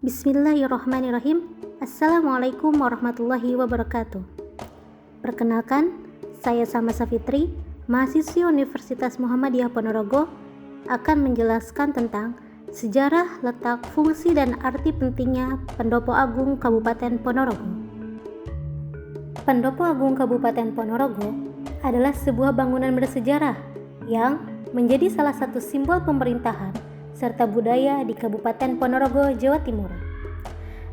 Bismillahirrahmanirrahim. Assalamualaikum warahmatullahi wabarakatuh. Perkenalkan, saya Samasa Fitri, mahasiswi Universitas Muhammadiyah Ponorogo, akan menjelaskan tentang sejarah, letak, fungsi, dan arti pentingnya Pendopo Agung Kabupaten Ponorogo. Pendopo Agung Kabupaten Ponorogo adalah sebuah bangunan bersejarah yang menjadi salah satu simbol pemerintahan serta budaya di Kabupaten Ponorogo, Jawa Timur.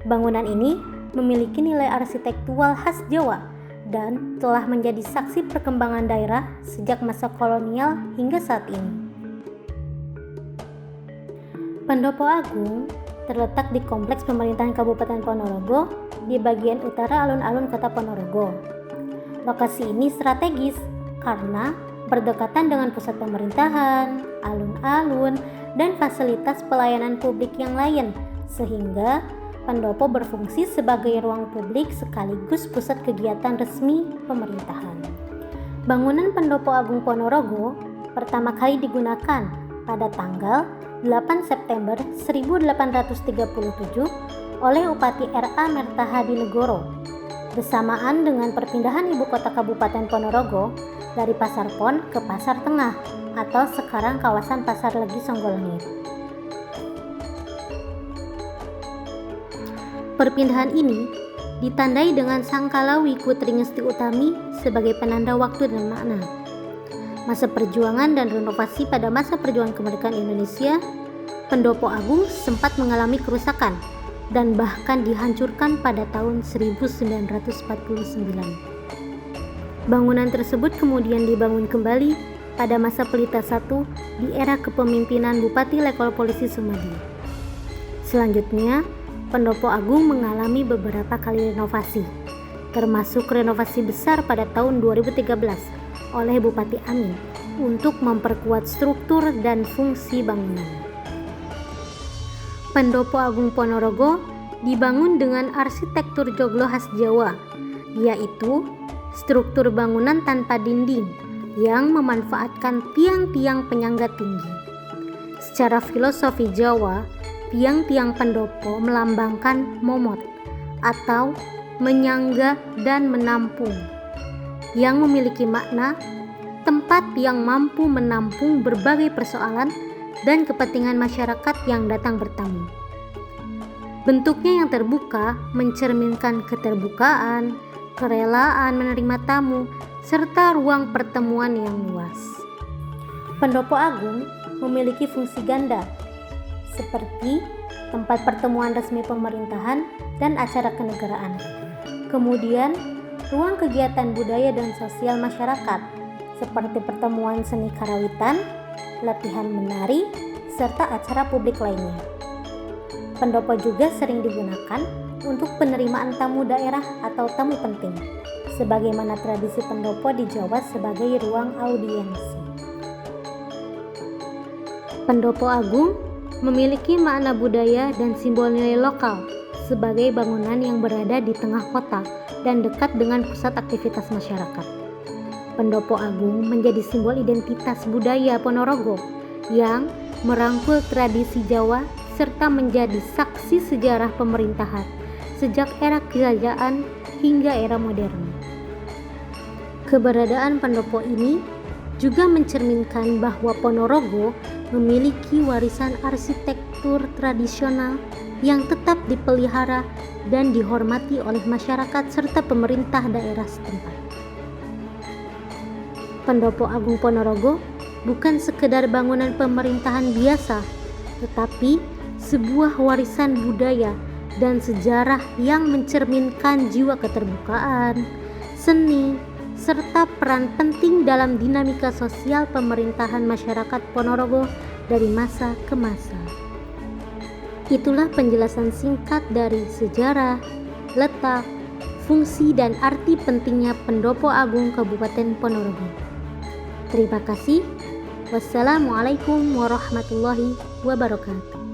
Bangunan ini memiliki nilai arsitektural khas Jawa dan telah menjadi saksi perkembangan daerah sejak masa kolonial hingga saat ini. Pendopo Agung terletak di Kompleks Pemerintahan Kabupaten Ponorogo di bagian utara alun-alun Kota Ponorogo. Lokasi ini strategis karena berdekatan dengan pusat pemerintahan, alun-alun, dan fasilitas pelayanan publik yang lain, sehingga pendopo berfungsi sebagai ruang publik sekaligus pusat kegiatan resmi pemerintahan. Bangunan Pendopo Agung Ponorogo pertama kali digunakan pada tanggal 8 September 1837 oleh Upati R.A. Mertahadinegoro bersamaan dengan perpindahan ibu kota Kabupaten Ponorogo dari Pasar Pon ke Pasar Tengah atau sekarang kawasan Pasar Legi Songgolangit. Perpindahan ini ditandai dengan Sangkala Wiku Tringesti Utami sebagai penanda waktu dan makna. Masa perjuangan dan renovasi pada masa perjuangan kemerdekaan Indonesia, Pendopo Agung sempat mengalami kerusakan dan bahkan dihancurkan pada tahun 1949. Bangunan tersebut kemudian dibangun kembali pada masa Pelita I di era kepemimpinan Bupati Lekol Polisi Sumadi. Selanjutnya, Pendopo Agung mengalami beberapa kali renovasi, termasuk renovasi besar pada tahun 2013 oleh Bupati Amin untuk memperkuat struktur dan fungsi bangunan. Pendopo Agung Ponorogo dibangun dengan arsitektur joglo khas Jawa, yaitu struktur bangunan tanpa dinding yang memanfaatkan tiang-tiang penyangga tinggi. Secara filosofi Jawa, tiang-tiang pendopo melambangkan momot atau menyangga dan menampung, yang memiliki makna tempat yang mampu menampung berbagai persoalan dan kepentingan masyarakat yang datang bertamu. Bentuknya yang terbuka mencerminkan keterbukaan, kerelaan menerima tamu, serta ruang pertemuan yang luas. Pendopo Agung memiliki fungsi ganda, seperti tempat pertemuan resmi pemerintahan dan acara kenegaraan. Kemudian, ruang kegiatan budaya dan sosial masyarakat, seperti pertemuan seni karawitan, latihan menari, serta acara publik lainnya. Pendopo juga sering digunakan untuk penerimaan tamu daerah atau tamu penting, sebagaimana tradisi pendopo di Jawa sebagai ruang audiensi. Pendopo Agung memiliki makna budaya dan simbol nilai lokal sebagai bangunan yang berada di tengah kota dan dekat dengan pusat aktivitas masyarakat. Pendopo Agung menjadi simbol identitas budaya Ponorogo yang merangkul tradisi Jawa serta menjadi saksi sejarah pemerintahan sejak era kerajaan hingga era modern. Keberadaan pendopo ini juga mencerminkan bahwa Ponorogo memiliki warisan arsitektur tradisional yang tetap dipelihara dan dihormati oleh masyarakat serta pemerintah daerah setempat. Pendopo Agung Ponorogo bukan sekedar bangunan pemerintahan biasa, tetapi sebuah warisan budaya dan sejarah yang mencerminkan jiwa keterbukaan, seni, serta peran penting dalam dinamika sosial pemerintahan masyarakat Ponorogo dari masa ke masa. Itulah penjelasan singkat dari sejarah, letak, fungsi, dan arti pentingnya Pendopo Agung Kabupaten Ponorogo. Terima kasih. Wassalamualaikum warahmatullahi wabarakatuh.